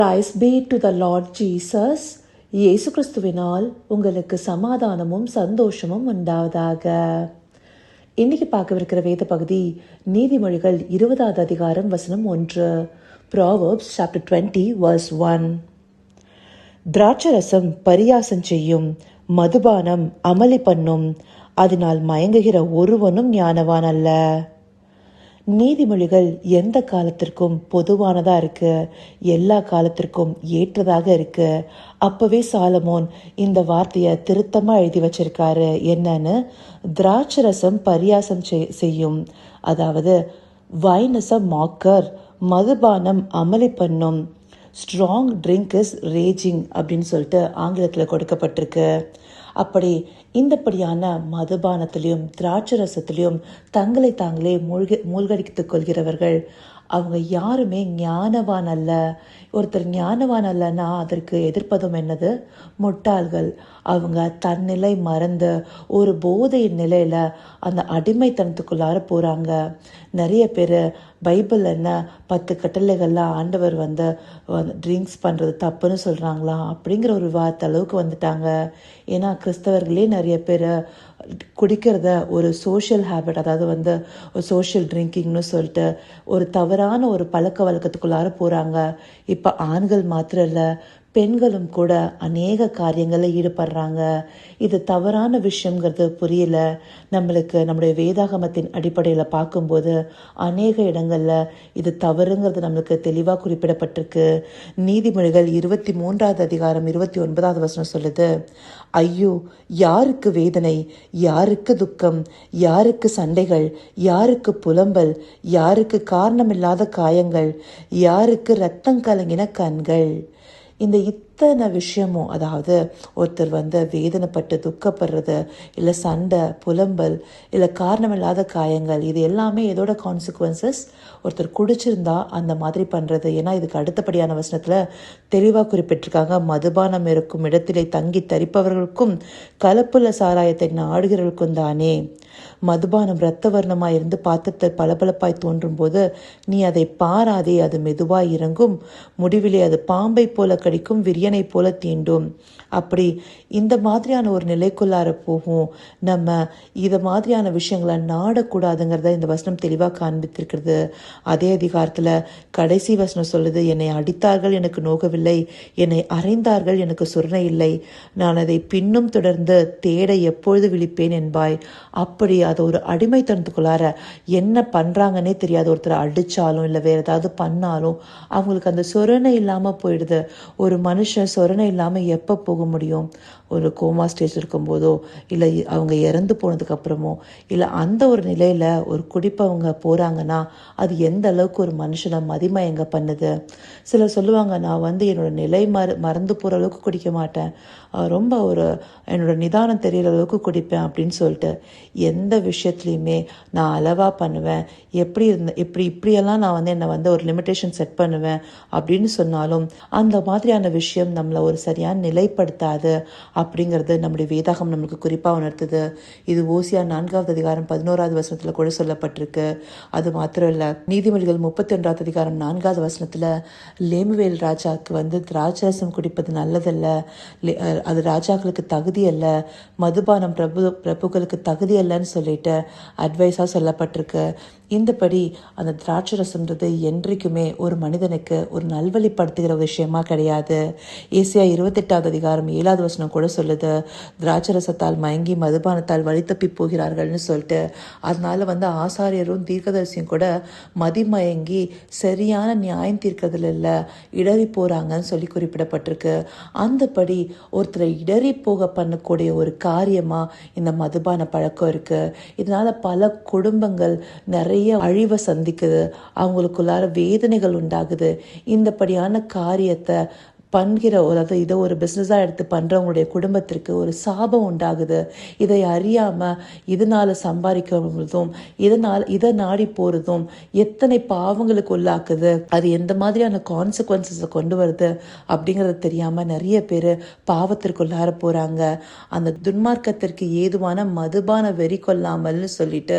Praise be to the Lord Jesus. இயேசு கிறிஸ்துவினால் உங்களுக்கு சமாதானமும் சந்தோஷமும் உண்டாவதாக. இன்னைக்கு பார்க்கவிருக்கிற வேத பகுதி நீதிமொழிகள் 20வது அதிகாரம் வசனம் 1. Proverbs chapter 20 verse 1. திராட்சரசம் பரியாசம் செய்யும், மதுபானம் அமளி பண்ணும், அதனால் மயங்குகிற ஒருவனும் ஞானவான் அல்ல. நீதிமொழிகள் எந்த காலத்திற்கும் பொதுவானதா இருக்கு, எல்லா காலத்திற்கும் ஏற்றதாக இருக்கு. அப்பவே சாலமோன் இந்த வார்த்தையை திருத்தமா எழுதி வச்சிருக்காரு. என்னன்னு, திராட்சரசம் பரியாசம் செய்யும், அதாவது வைன் இஸ் அ மாக்கர், மதுபானம் அமளி பண்ணும், ஸ்ட்ராங் ட்ரிங்க் இஸ் ரேஜிங் அப்படின்னு சொல்லிட்டு ஆங்கிலத்தில் கொடுக்கப்பட்டிருக்கு. அப்படி இந்தப்படியான மதுபானத்திலையும் திராட்சரசத்திலையும் தங்களை தாங்களே மூழ்கடித்துக் கொள்கிறவர்கள் அவங்க யாருமே ஞானவான் அல்ல. ஒருத்தர் ஞானவான் அல்லன்னா அதற்கு எதிர்ப்பதும் என்னது? முட்டாள்கள். அவங்க தன்னிலை மறந்து ஒரு போதை நிலையில அந்த அடிமைத்தனத்துக்குள்ளார போறாங்க. நிறைய பேர் பைபிள் என்ன 10 கட்டளைகள்லாம் ஆண்டவர் ட்ரிங்க்ஸ் பண்ணுறது தப்புன்னு சொல்கிறாங்களா அப்படிங்கிற ஒரு வார்த்தை அளவுக்கு வந்துட்டாங்க. ஏன்னா கிறிஸ்தவர்களே நிறைய பேர் குடிக்கிறத ஒரு சோஷியல் ஹேபிட், அதாவது ஒரு சோஷியல் ட்ரிங்கிங்னு சொல்லிட்டு ஒரு தவறான ஒரு பழக்க வழக்கத்துக்குள்ளார போகிறாங்க. இப்போ ஆண்கள் மாத்திரம் இல்லை, பெண்களும் கூட அநேக காரியங்களில் ஈடுபடுறாங்க. இது தவறான விஷயங்கிறது புரியல. நம்முடைய வேதாகமத்தின் அடிப்படையில் பார்க்கும்போது அநேக இடங்களில் இது தவறுங்கிறது நம்மளுக்கு தெளிவாக குறிப்பிடப்பட்டிருக்கு. நீதிமொழிகள் 23வது அதிகாரம் 29வது வசனம் சொல்லுது, ஐயோ, யாருக்கு வேதனை, யாருக்கு துக்கம், யாருக்கு சண்டைகள், யாருக்கு புலம்பல், யாருக்கு காரணமில்லாத காயங்கள், யாருக்கு இரத்தம் கலங்கின கண்கள். இந்த இத்தனை விஷயமும், அதாவது ஒருத்தர் வேதனைப்பட்டு துக்கப்படுறது, இல்லை சண்டை, புலம்பல், இல்லை காரணமில்லாத காயங்கள், இது எல்லாமே எதோட கான்சிக்வன்சஸ்? ஒருத்தர் குடிச்சிருந்தா அந்த மாதிரி பண்ணுறது. ஏன்னா இதுக்கு அடுத்தபடியான வசனத்தில் தெளிவாக குறிப்பிட்டிருக்காங்க, மதுபானம் இருக்கும் இடத்திலே தங்கி தரிப்பவர்களுக்கும் கலப்புள்ள சாராயத்தை நாடுகிறவர்களுக்கும் தானே. மதுபானம் இரத்த வர்ணமாய் இருந்து பாத்திரத்தை பளபளப்பாய் தோன்றும் போது நீ அதை பாராதே, அது மெதுவாய் இறங்கும், முடிவிலே அது பாம்பை போல கடிக்கும், விரியனை போல தீண்டும். அப்படி இந்த மாதிரியான ஒரு நிலைக்குள்ளார போகும். நம்ம இதை மாதிரியான விஷயங்களை நாடக்கூடாதுங்கிறத இந்த வசனம் தெளிவாக காண்பித்திருக்கிறது. அதே அதிகாரத்தில் கடைசி வசனம் சொல்லுது, என்னை அடித்தார்கள் எனக்கு நோகவில்லை, என்னை அறைந்தார்கள் எனக்கு சுரணை இல்லை, நான் அதை பின்னும் தொடர்ந்து தேட எப்பொழுது விழிப்பேன் என்பாய். அப்படி அதை ஒரு அடிமைத்தனத்துக்குள்ளார என்ன பண்றாங்கன்னே தெரியாது. ஒருத்தர் அடிச்சாலும் இல்லை வேற ஏதாவது பண்ணாலும் அவங்களுக்கு அந்த சொரணை இல்லாம போயிடுது. ஒரு மனுஷன் சொரணை இல்லாம எப்ப போக முடியும்? ஒரு கோமா ஸ்டேஜ் இருக்கும்போதோ, இல்லை அவங்க இறந்து போனதுக்கு அப்புறமோ, இல்லை அந்த ஒரு நிலையில ஒரு குடிப்பவங்க போறாங்கன்னா அது எந்த அளவுக்கு ஒரு மனுஷனை மதிமயங்க பண்ணுது. சிலர் சொல்லுவாங்க, நான் என்னோட நிலை மறந்து போற அளவுக்கு குடிக்க மாட்டேன், ரொம்ப என்னோட நிதானம் தெரியற அளவுக்கு குடிப்பேன் அப்படின்னு சொல்லிட்டு. எந்த விஷயத்துலையுமே நான் அளவா பண்ணுவேன், இப்படியெல்லாம் நான் என்னை ஒரு லிமிட்டேஷன் செட் பண்ணுவேன் அப்படின்னு சொன்னாலும் அந்த மாதிரியான விஷயம் நம்மளை ஒரு சரியான நிலைப்படுத்தாது அப்படிங்கிறது நம்முடைய வேதாகம் நம்மளுக்கு குறிப்பாக உணர்த்துது. இது ஓசியா 4வது அதிகாரம் 11வது வசனத்தில் கூட சொல்லப்பட்டிருக்கு. அது மாத்திரம் இல்லை, நீதிமொழிகள் 31வது அதிகாரம் 4வது வசனத்தில் லேமுவேல் ராஜாவுக்கு திராட்சரசம் குடிப்பது நல்லதல்ல, அது ராஜாக்களுக்கு தகுதி அல்ல, மதுபானம் பிரபுக்களுக்கு தகுதி அல்லன்னு சொல்லிட்டு அட்வைஸாக சொல்லப்பட்டிருக்கு. இந்தபடி அந்த திராட்சரசம்ன்றது என்றைக்குமே ஒரு மனிதனுக்கு ஒரு நல்வழிப்படுத்துகிற விஷயமா கிடையாது. ஏசியா 28வது அதிகாரம் 7வது வசனம் கூட சொல்லுது, திராட்சரசத்தால் மயங்கி மதுபானத்தால் வழி தப்பி போகிறார்கள்னு சொல்லிட்டு. அதனால ஆசாரியரும் தீர்க்கதரிசியும் கூட மதிமயங்கி சரியான நியாயம் தீர்க்கிறதுல இல்லை, இடறி போறாங்கன்னு சொல்லி குறிப்பிடப்பட்டிருக்கு. அந்தபடி ஒருத்தரை இடறி போக பண்ணக்கூடிய ஒரு காரியமா இந்த மதுபான பழக்கம் இருக்கு. இதனால பல குடும்பங்கள் நிறைய அழிவை சந்திக்குது, அவங்களுக்குள்ளார வேதனைகள் உண்டாகுது. இந்தபடியான காரியத்தை அதாவது இதை ஒரு பிஸ்னஸாக எடுத்து பண்ணுறவங்களுடைய குடும்பத்திற்கு ஒரு சாபம் உண்டாகுது. இதை அறியாமல் இதனால் சம்பாதிக்கிறதும் இதை நாடி போகிறதும் எத்தனை பாவங்களுக்கு உள்ளாக்குது, அது எந்த மாதிரியான கான்சிக்வன்சஸை கொண்டு வருது அப்படிங்கிறது தெரியாமல் நிறைய பேர் பாவத்திற்குள்ளார போகிறாங்க. அந்த துன்மார்க்கத்திற்கு ஏதுவான மதுபான வெறி கொள்ளாமல்னு சொல்லிட்டு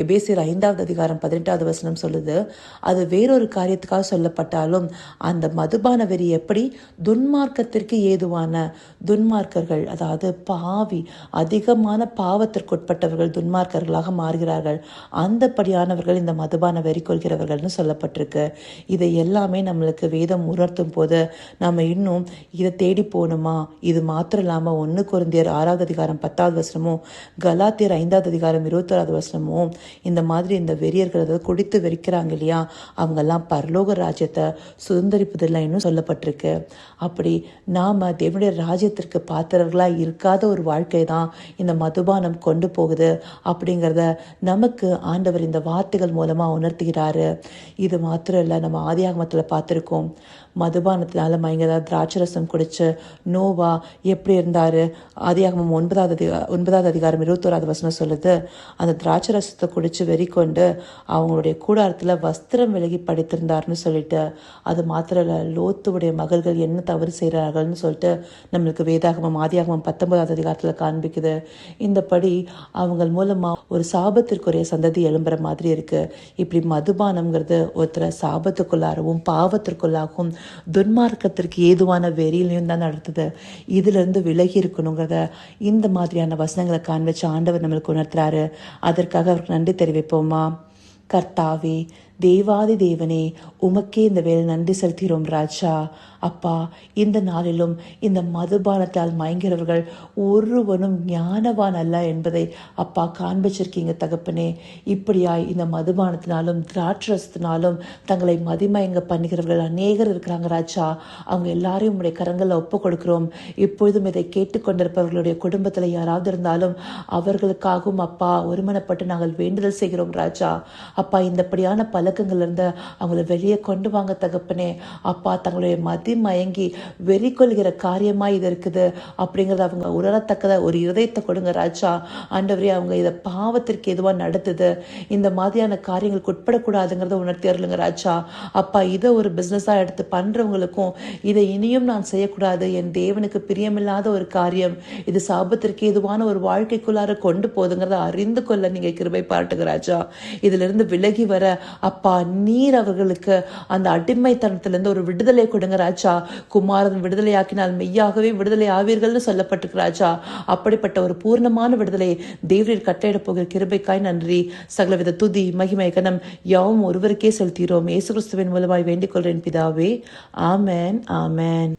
எபேசியர் 5வது அதிகாரம் 18வது வசனம் சொல்லுது. அது வேறொரு காரியத்துக்காக சொல்லப்பட்டாலும் அந்த மதுபான வெறி எப்படி துன்மார்க்கத்திற்கு ஏதுவான துன்மார்க்கர்கள், அதாவது பாவி, அதிகமான பாவத்திற்குட்பட்டவர்கள் துன்மார்க்கர்களாக மாறுகிறார்கள். அந்தபடியானவர்கள் இந்த மதுபான வெறி கொள்கிறவர்கள்னு சொல்லப்பட்டிருக்கு. இதை எல்லாமே நம்மளுக்கு வேதம் உணர்த்தும் போது நம்ம இன்னும் இதை தேடி போகணுமா? இது மாத்திரம் இல்லாமல் 1 கொரிந்தியர் 6வது அதிகாரம் 10வது வசனமும் கலாத்தியர் 5வது அதிகாரம் 21வது வசனமும் இந்த மாதிரி இந்த வெறியர்கள், அதாவது குடித்து வெறிக்கிறாங்க இல்லையா, அவங்கெல்லாம் பரலோக ராஜ்யத்தை சுதந்திரிப்பதில்லை இன்னும் சொல்லப்பட்டிருக்கு. அப்படி நாம தேவனுடைய ராஜ்யத்திற்கு பாத்திரர்களாக இருக்காத ஒரு வாழ்க்கை தான் இந்த மதுபானம் கொண்டு போகுது அப்படிங்கிறத நமக்கு ஆண்டவர் இந்த வார்த்தைகள் மூலமா உணர்த்துகிறாரு. இது மாத்திரம் இல்லை, நம்ம ஆதியாகமத்தில் பார்த்துருக்கோம். மதுபானத்தினால மயங்கதா திராட்சரசம் குடிச்சு நோவா எப்படி இருந்தாரு. ஆதியாகமம் 9வது அதிகாரம் 21வது வசனம் சொல்லுது, அந்த திராட்சரசத்தை குடிச்சு வெறி கொண்டு அவங்களுடைய கூடாரத்தில் வஸ்திரம் விலகி படித்திருந்தாருன்னு சொல்லிட்டு, அது மாத்திரம் இல்லை, லோத்துடைய மகள்கள் என்ன தவறு செய்கிறார்கள்னு சொல்லிட்டு நம்மளுக்கு வேதாகமம் ஆதியாகமம் 19வது அதிகாரத்தில் காண்பிக்குது. இந்தபடி அவங்க மூலமா ஒரு சாபத்திற்குரிய சந்ததி எழும்புற மாதிரி இருக்கு. இப்படி மதுபானம்ங்கிறது ஒருத்தரை சாபத்துக்குள்ளாகவும் பாவத்திற்குள்ளாகவும் துன்மார்க்கத்திற்கு ஏதுவான வெறியிலையும் தான் நடத்துது. இதுல இருந்து விலகி இருக்கணுங்கிறத இந்த மாதிரியான வசனங்களை காண்பிச்சு ஆண்டவர் நம்மளுக்கு உணர்த்துறாரு. அதற்காக அவருக்கு நன்றி தெரிவிப்போமா? கர்த்தாவே, தேவாதி தேவனே, உமக்கே இந்த வேலை நன்றி செலுத்துகிறோம் ராஜா. அப்பா, இந்த நாளிலும் இந்த மதுபானத்தால் மயங்கிறவர்கள் ஒருவனும் ஞானவான் அல்ல என்பதை அப்பா காண்பிச்சிருக்கீங்க தகப்பனே. இப்படியாய் இந்த மதுபானத்தினாலும் திராட்சரசத்தினாலும் தங்களை மதிமயங்க பண்ணுகிறவர்கள் அநேகர் இருக்கிறாங்க ராஜா. அவங்க எல்லாரையும் உங்களுடைய கரங்களில் ஒப்பு கொடுக்கிறோம். இப்பொழுதும் இதை கேட்டுக்கொண்டிருப்பவர்களுடைய குடும்பத்தில் யாராவது இருந்தாலும் அவர்களுக்காகவும் அப்பா ஒருமனப்பட்டு நாங்கள் வேண்டுதல் செய்கிறோம் ராஜா. அப்பா, இந்தப்படியான பழக்கங்கள் இருந்து அவங்கள வெளியே கொண்டு வாங்க தகப்பனே. அப்பா, தங்களுடைய மயங்கி வெறி கொள்கிற காரியமா இது இருக்குது அப்படிங்கறத அவங்க உணரத்தக்கத ஒரு இதயத்தை கொடுங்க ராஜா. ஆண்டவரே, அவங்க இதை பாவத்திற்கு எதுவா நடத்துது, இந்த மாதிரியான காரியங்களுக்கு உட்படக்கூடாதுங்கிறத உணர்த்தி அருளுங்க ராஜா. அப்பா, இதை ஒரு பிசினஸா எடுத்து பண்றவங்களுக்கும் இதை இனியும் நான் செய்யக்கூடாது, என் தேவனுக்கு பிரியமில்லாத ஒரு காரியம், இது சாபத்திற்கு எதுவான ஒரு வாழ்க்கைக்குள்ளார கொண்டு போதுங்கிறத அறிந்து கொள்ள நீங்க கிருபை பாட்டுங்க ராஜா. இதுல இருந்து விலகி வர அப்பா நீர் அவர்களுக்கு அந்த அடிமைத்தனத்திலிருந்து ஒரு விடுதலை கொடுங்க ராஜா. குமாரன் விடுதலையாக்கினால் மெய்யாகவே விடுதலை ஆவீர்கள்னு சொல்லப்பட்டிருக்கு ராஜா. அப்படிப்பட்ட ஒரு பூர்ணமான விடுதலை தேவரீர் கட்டளையிட போகிற கிருபைக்காய் நன்றி. சகலவித துதி மகிமை கனம் யாவும் ஒருவருக்கே செலுத்துகிறோம். இயேசு கிறிஸ்துவின் மூலமாய் வேண்டிக் கொள்றேன் பிதாவே. ஆமென், ஆமென்.